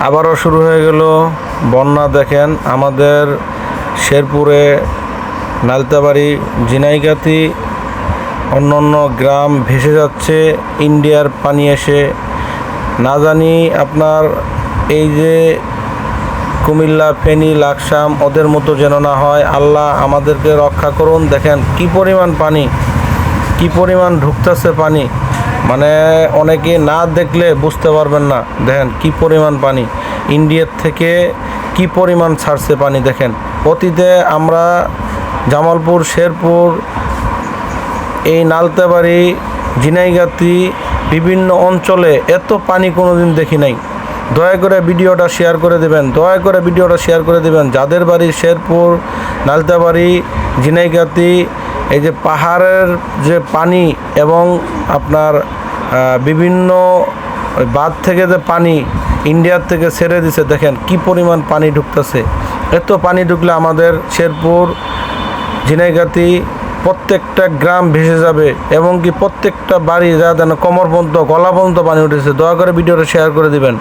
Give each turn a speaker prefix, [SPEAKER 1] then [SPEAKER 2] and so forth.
[SPEAKER 1] আবারও শুরু হয়ে গেল বন্যা। দেখেন আমাদের শেরপুরে, নালতাবাড়ি, ঝিনাইগাতি, অন্য গ্রাম ভেসে যাচ্ছে ইন্ডিয়ার পানি এসে। না জানি আপনার এই যে কুমিল্লা, ফেনী, লাকসাম ওদের মতো যেন না হয়। আল্লাহ আমাদেরকে রক্ষা করুন। দেখেন কি পরিমাণ পানি, কি পরিমাণ ঢুকতেছে পানি, মানে অনেকে না দেখলে বুঝতে পারবেন না। দেখেন কি পরিমাণ পানি, ইন্ডিয়ার থেকে কি পরিমাণ ছাড়ছে পানি। দেখেন অতীতে আমরা জামালপুর, শেরপুর, এই নালতাবাড়ি, ঝিনাইগাতি বিভিন্ন অঞ্চলে এত পানি কোনোদিন দেখি নাই। দয়া করে ভিডিওটা শেয়ার করে দেবেন, দয়া করে ভিডিওটা শেয়ার করে দেবেন। যাদের বাড়ি শেরপুর, নালতাবাড়ি, ঝিনাইগাতি, এই যে পাহাড়ের যে পানি এবং আপনার বিভিন্ন বাঁধ থেকে যে পানি ইন্ডিয়ার থেকে ছেড়ে দিছে, দেখেন কি পরিমাণ পানি ঢুকতেছে। এত পানি ঢুকলে আমাদের শেরপুর, ঝিনাইগাতি প্রত্যেকটা গ্রাম ভেসে যাবে এবং কি প্রত্যেকটা বাড়ি যা যেন কোমর পর্যন্ত, গলা পর্যন্ত পানি উঠেছে। দয়া করে ভিডিওটা শেয়ার করে দিবেন।